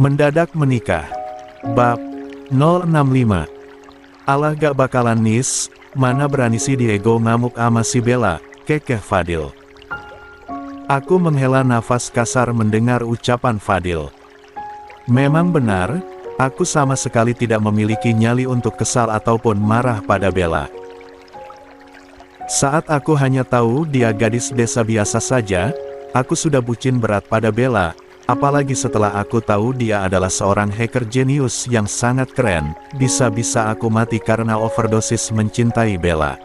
Mendadak menikah. Bab 065. Alah gak bakalan nis, mana berani si Diego ngamuk ama si Bella, kekeh Fadil. Aku menghela nafas kasar mendengar ucapan Fadil. Memang benar, aku sama sekali tidak memiliki nyali untuk kesal ataupun marah pada Bella. Saat aku hanya tahu dia gadis desa biasa saja, aku sudah bucin berat pada Bella. Apalagi setelah aku tahu dia adalah seorang hacker jenius yang sangat keren, bisa-bisa aku mati karena overdosis mencintai Bella.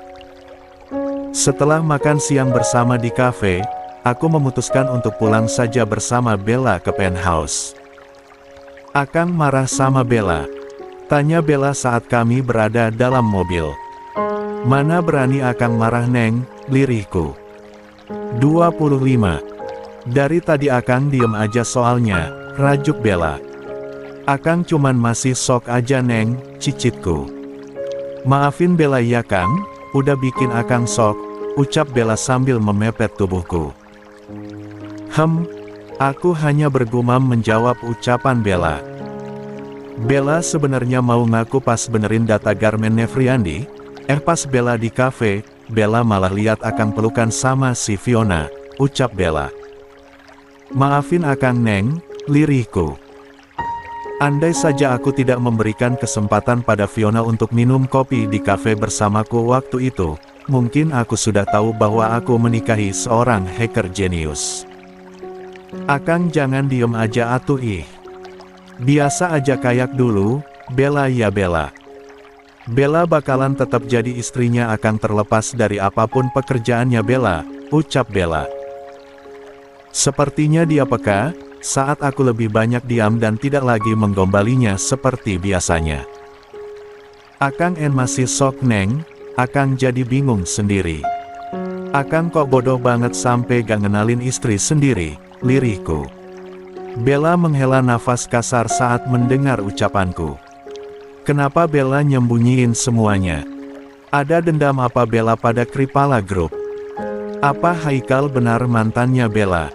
Setelah makan siang bersama di kafe, aku memutuskan untuk pulang saja bersama Bella ke penthouse. Akang marah sama Bella? Tanya Bella saat kami berada dalam mobil. Mana berani Akang marah Neng, lirihku. 25. Dari tadi Akang diem aja soalnya, rajuk Bella. Akang cuman masih sok aja Neng, cicitku. Maafin Bella ya Kang, udah bikin Akang sok, ucap Bella sambil memepet tubuhku. Aku hanya bergumam menjawab ucapan Bella. Bella sebenarnya mau ngaku pas benerin data Garmen Nefriandi, pas Bella di kafe, Bella malah lihat Akang pelukan sama si Fiona, ucap Bella. Maafin Akang Neng, lirihku. Andai saja aku tidak memberikan kesempatan pada Fiona untuk minum kopi di kafe bersamaku waktu itu, mungkin aku sudah tahu bahwa aku menikahi seorang hacker jenius. Akang jangan diem aja atuh ih. Biasa aja kayak dulu, Bella ya Bella. Bella bakalan tetap jadi istrinya Akang terlepas dari apapun pekerjaannya Bella, ucap Bella. Sepertinya dia peka, saat aku lebih banyak diam dan tidak lagi menggombalinya seperti biasanya. Akang masih sok Neng, Akang jadi bingung sendiri. Akang kok bodoh banget sampai gak ngenalin istri sendiri, lirihku. Bella menghela nafas kasar saat mendengar ucapanku. Kenapa Bella nyembunyiin semuanya? Ada dendam apa Bella pada Kripala Group? Apa Haikal benar mantannya Bella?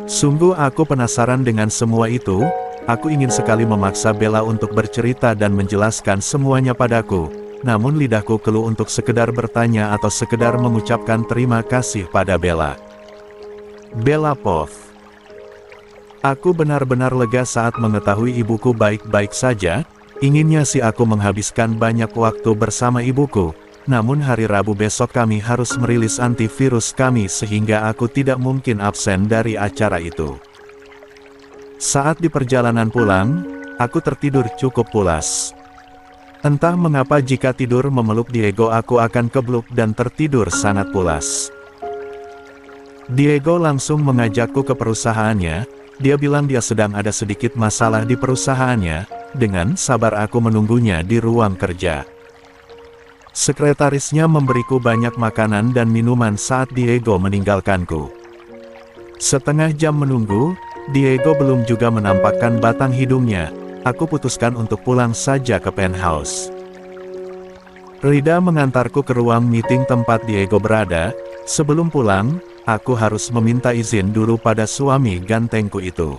Sungguh aku penasaran dengan semua itu, aku ingin sekali memaksa Bella untuk bercerita dan menjelaskan semuanya padaku, namun lidahku keluh untuk sekedar bertanya atau sekedar mengucapkan terima kasih pada Bella. Bella Pov. Aku benar-benar lega saat mengetahui ibuku baik-baik saja, inginnya sih aku menghabiskan banyak waktu bersama ibuku. Namun hari Rabu besok kami harus merilis antivirus kami sehingga aku tidak mungkin absen dari acara itu. Saat di perjalanan pulang, aku tertidur cukup pulas. Entah mengapa jika tidur memeluk Diego aku akan kebluk dan tertidur sangat pulas. Diego langsung mengajakku ke perusahaannya, dia bilang dia sedang ada sedikit masalah di perusahaannya, dengan sabar aku menunggunya di ruang kerja. Sekretarisnya memberiku banyak makanan dan minuman saat Diego meninggalkanku. Setengah jam menunggu, Diego belum juga menampakkan batang hidungnya. Aku putuskan untuk pulang saja ke penthouse. Rida mengantarku ke ruang meeting tempat Diego berada. Sebelum pulang, aku harus meminta izin dulu pada suami gantengku itu.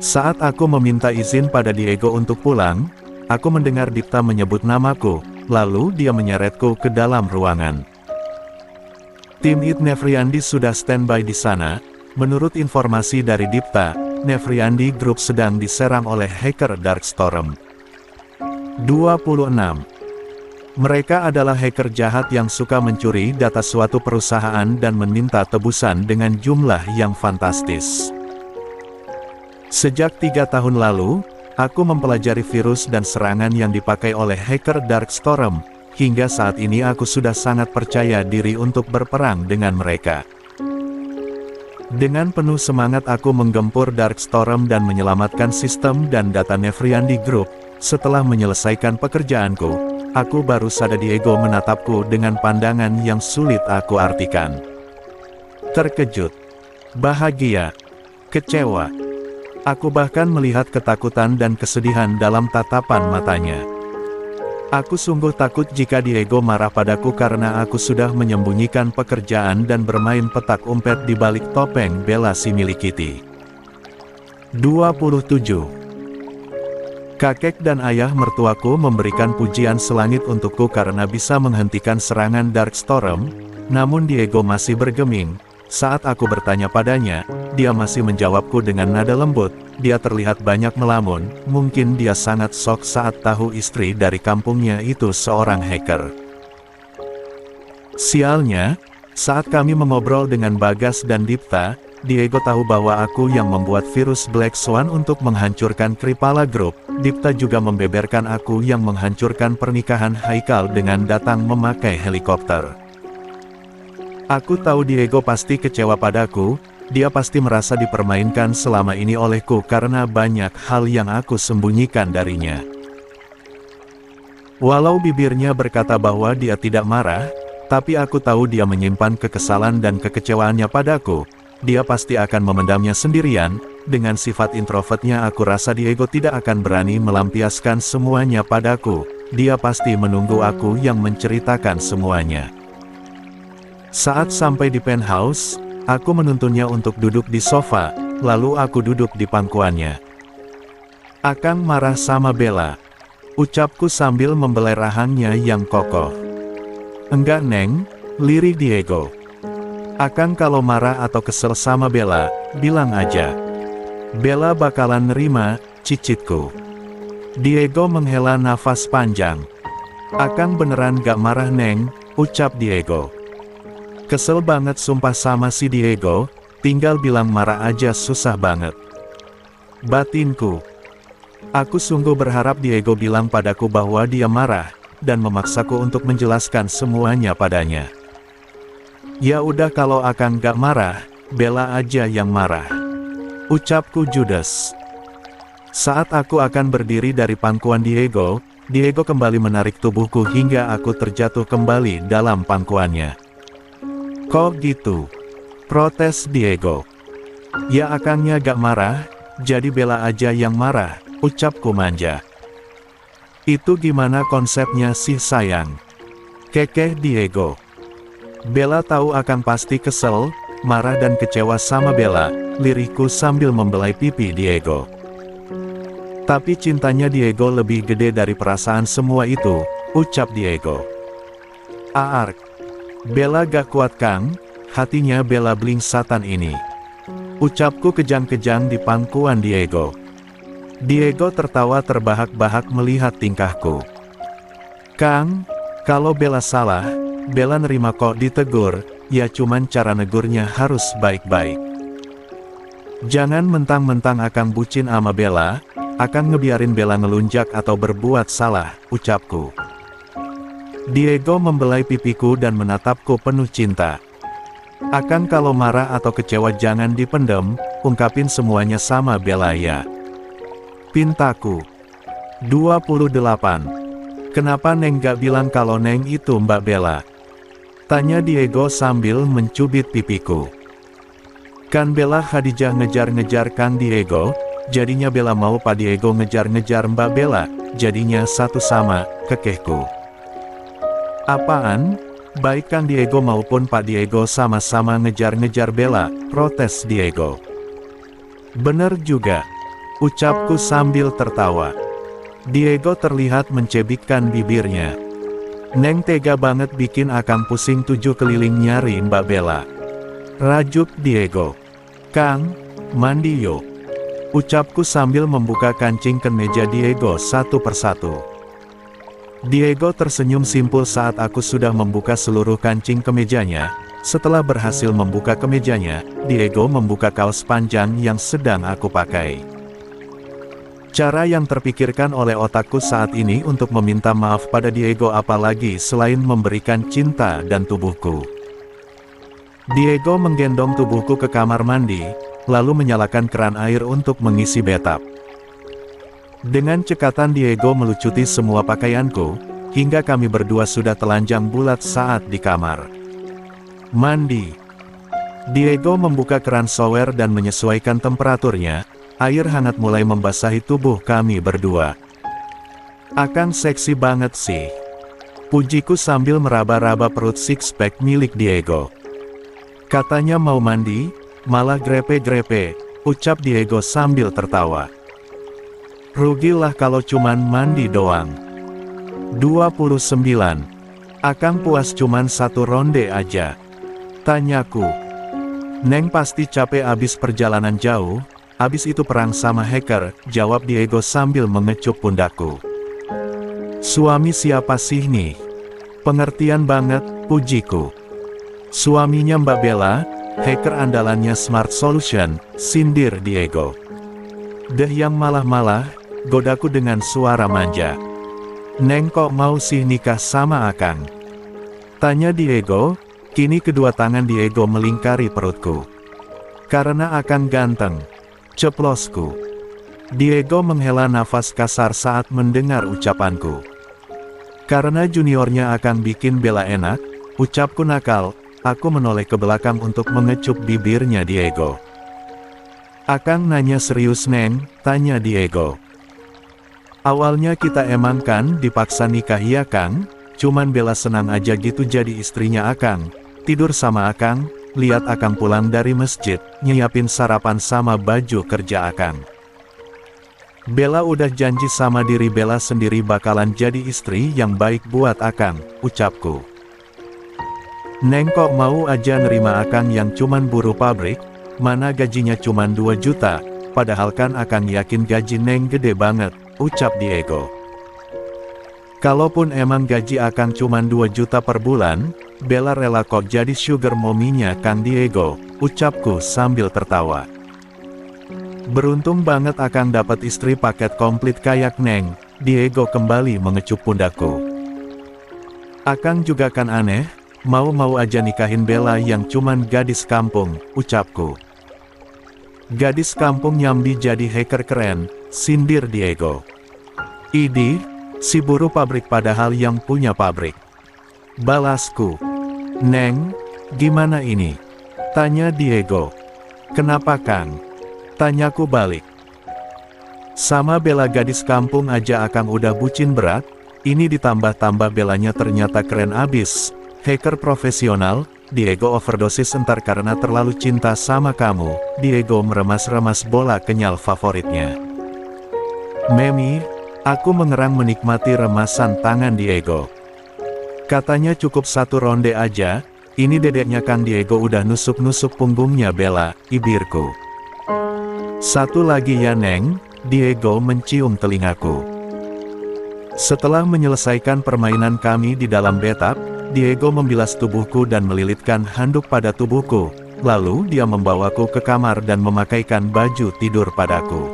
Saat aku meminta izin pada Diego untuk pulang, aku mendengar Dipta menyebut namaku. Lalu dia menyeretku ke dalam ruangan. Tim IT Nefriandi sudah standby di sana. Menurut informasi dari Dipta, Nefriandi Group sedang diserang oleh hacker Darkstorm. 26. Mereka adalah hacker jahat yang suka mencuri data suatu perusahaan dan meminta tebusan dengan jumlah yang fantastis. Sejak 3 tahun lalu, aku mempelajari virus dan serangan yang dipakai oleh hacker Darkstorm. Hingga saat ini aku sudah sangat percaya diri untuk berperang dengan mereka. Dengan penuh semangat aku menggempur Darkstorm dan menyelamatkan sistem dan data Nefriandi Group. Setelah menyelesaikan pekerjaanku, aku baru sadar Diego menatapku dengan pandangan yang sulit aku artikan. Terkejut, bahagia, kecewa. Aku bahkan melihat ketakutan dan kesedihan dalam tatapan matanya. Aku sungguh takut jika Diego marah padaku karena aku sudah menyembunyikan pekerjaan dan bermain petak umpet di balik topeng Bella si milik Kitty. 27. Kakek dan ayah mertuaku memberikan pujian selangit untukku karena bisa menghentikan serangan Darkstorm, namun Diego masih bergeming. Saat aku bertanya padanya, dia masih menjawabku dengan nada lembut. Dia terlihat banyak melamun, mungkin dia sangat shock saat tahu istri dari kampungnya itu seorang hacker. Sialnya, saat kami mengobrol dengan Bagas dan Dipta, Diego tahu bahwa aku yang membuat virus Black Swan untuk menghancurkan Kripala Group. Dipta juga membeberkan aku yang menghancurkan pernikahan Haikal dengan datang memakai helikopter. Aku tahu Diego pasti kecewa padaku, dia pasti merasa dipermainkan selama ini olehku karena banyak hal yang aku sembunyikan darinya. Walau bibirnya berkata bahwa dia tidak marah, tapi aku tahu dia menyimpan kekesalan dan kekecewaannya padaku. Dia pasti akan memendamnya sendirian. Dengan sifat introvertnya aku rasa Diego tidak akan berani melampiaskan semuanya padaku. Dia pasti menunggu aku yang menceritakan semuanya. Saat sampai di penthouse, aku menuntunnya untuk duduk di sofa, lalu aku duduk di pangkuannya. "Akang marah sama Bella," ucapku sambil membelai rahangnya yang kokoh. "Enggak Neng," lirik Diego. "Akang kalau marah atau kesel sama Bella, bilang aja. Bella bakalan nerima," cicitku. Diego menghela nafas panjang. "Akang beneran gak marah Neng," ucap Diego. Kesel banget sumpah sama si Diego, tinggal bilang marah aja susah banget. Batinku. Aku sungguh berharap Diego bilang padaku bahwa dia marah, dan memaksaku untuk menjelaskan semuanya padanya. "Ya udah kalau akang gak marah, Bella aja yang marah," ucapku judes. Saat aku akan berdiri dari pangkuan Diego, Diego kembali menarik tubuhku hingga aku terjatuh kembali dalam pangkuannya. "Kok gitu?" protes Diego. "Ya akangnya gak marah, jadi Bella aja yang marah," ucapku manja. "Itu gimana konsepnya sih sayang?" kekeh Diego. "Bella tahu akang pasti kesel, marah dan kecewa sama Bella," lirikku sambil membelai pipi Diego. "Tapi cintanya Diego lebih gede dari perasaan semua itu," ucap Diego. "Aark. Bella gak kuat Kang, hatinya Bella bling satan ini," ucapku kejang-kejang di pangkuan Diego. Diego tertawa terbahak-bahak melihat tingkahku. "Kang, kalau Bella salah, Bella nerima kok ditegur, ya cuman cara negurnya harus baik-baik. Jangan mentang-mentang akang bucin ama Bella, akang ngebiarin Bella ngelunjak atau berbuat salah," ucapku. Diego membelai pipiku dan menatapku penuh cinta. "Akang kalau marah atau kecewa jangan dipendem, ungkapin semuanya sama Bella ya," pintaku. 28. "Kenapa Neng gak bilang kalau Neng itu Mbak Bella?" tanya Diego sambil mencubit pipiku. "Kan Bella Khadijah ngejar-ngejar Kang Diego, jadinya Bella mau Pak Diego ngejar-ngejar Mbak Bella, jadinya satu sama," kekehku. "Apaan? Baik Kang Diego maupun Pak Diego sama-sama ngejar-ngejar Bella," protes Diego. "Bener juga," ucapku sambil tertawa. Diego terlihat mencebikkan bibirnya. "Neng tega banget bikin akang pusing 7 keliling nyari Mbak Bella," rajuk Diego. "Kang, mandi yuk," ucapku sambil membuka kancing kemeja Diego satu persatu. Diego tersenyum simpul saat aku sudah membuka seluruh kancing kemejanya. Setelah berhasil membuka kemejanya, Diego membuka kaos panjang yang sedang aku pakai. Cara yang terpikirkan oleh otakku saat ini untuk meminta maaf pada Diego apalagi selain memberikan cinta dan tubuhku. Diego menggendong tubuhku ke kamar mandi, lalu menyalakan keran air untuk mengisi bathtub. Dengan cekatan Diego melucuti semua pakaianku, hingga kami berdua sudah telanjang bulat saat di kamar mandi. Diego membuka keran shower dan menyesuaikan temperaturnya, air hangat mulai membasahi tubuh kami berdua. "Akang seksi banget sih," pujiku sambil meraba-raba perut six-pack milik Diego. Katanya mau mandi, malah grepe-grepe, ucap Diego sambil tertawa. Rugilah kalau cuman mandi doang. 29. Akang puas cuman satu ronde aja. Tanyaku. Neng pasti capek abis perjalanan jauh, abis itu perang sama hacker, jawab Diego sambil mengecup pundakku. Suami siapa sih nih? Pengertian banget, pujiku. Suaminya Mbak Bella, hacker andalannya Smart Solution, sindir Diego. Deh yang malah-malah, godaku dengan suara manja. Neng kok mau sih nikah sama Akang? Tanya Diego, kini kedua tangan Diego melingkari perutku. Karena Akang ganteng, ceplosku. Diego menghela nafas kasar saat mendengar ucapanku. Karena juniornya Akang bikin Bella enak, ucapku nakal, aku menoleh ke belakang untuk mengecup bibirnya Diego. Akang nanya serius Neng, tanya Diego. Awalnya kita emang kan dipaksa nikah ya Kang, cuman Bella senang aja gitu jadi istrinya Akang, tidur sama Akang, lihat Akang pulang dari masjid, nyiapin sarapan sama baju kerja Akang. Bella udah janji sama diri Bella sendiri bakalan jadi istri yang baik buat Akang, ucapku. Neng kok mau aja nerima Akang yang cuman buruh pabrik, mana gajinya cuman 2 juta, padahal kan Akang yakin gaji Neng gede banget, ucap Diego. Kalaupun emang gaji Akang cuman 2 juta per bulan, Bella rela kok jadi sugar mommy-nya Kang Diego, ucapku sambil tertawa. Beruntung banget Akang dapat istri paket komplit kayak Neng, Diego kembali mengecup pundakku. Akang juga kan aneh, mau-mau aja nikahin Bella yang cuman gadis kampung, ucapku. Gadis kampung nyambi jadi hacker keren, sindir Diego. Idih, si buruh pabrik padahal yang punya pabrik. Balasku. Neng, gimana ini? Tanya Diego. Kenapa Kang? Tanyaku balik. Sama Bella gadis kampung aja Akang udah bucin berat, ini ditambah-tambah Bellanya ternyata keren abis. Hacker profesional, Diego overdosis entar karena terlalu cinta sama kamu, Diego meremas-remas bola kenyal favoritnya. Memi, aku mengerang menikmati remasan tangan Diego. Katanya cukup satu ronde aja, ini dedeknya Kang Diego udah nusuk-nusuk punggungnya Bella, ibirku. Satu lagi ya Neng, Diego mencium telingaku. Setelah menyelesaikan permainan kami di dalam bathtub, Diego membilas tubuhku dan melilitkan handuk pada tubuhku, lalu dia membawaku ke kamar dan memakaikan baju tidur padaku.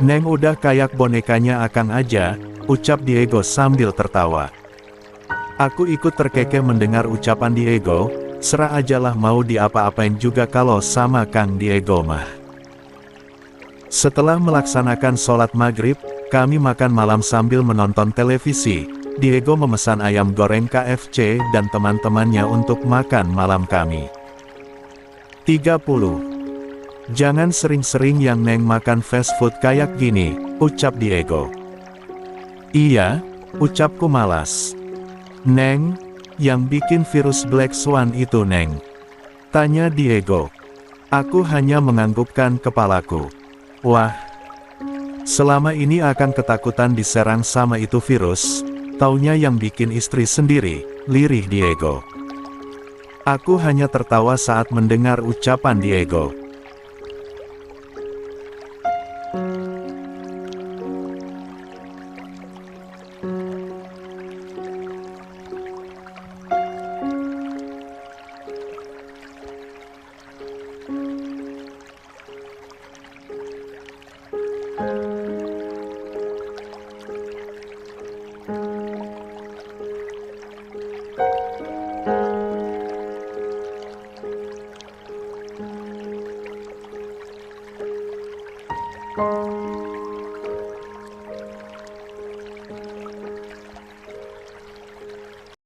Neng udah kayak bonekanya Akang aja, ucap Diego sambil tertawa. Aku ikut terkekeh mendengar ucapan Diego, serah ajalah mau diapa-apain juga kalau sama Kang Diego mah. Setelah melaksanakan sholat maghrib, kami makan malam sambil menonton televisi. Diego memesan ayam goreng KFC dan teman-temannya untuk makan malam kami. 30. Jangan sering-sering yang Neng makan fast food kayak gini, ucap Diego. Iya, ucapku malas. Neng, yang bikin virus Black Swan itu Neng? Tanya Diego. Aku hanya menganggukkan kepalaku. Wah, selama ini akan ketakutan diserang sama itu virus. Taunya yang bikin istri sendiri, lirih Diego. Aku hanya tertawa saat mendengar ucapan Diego.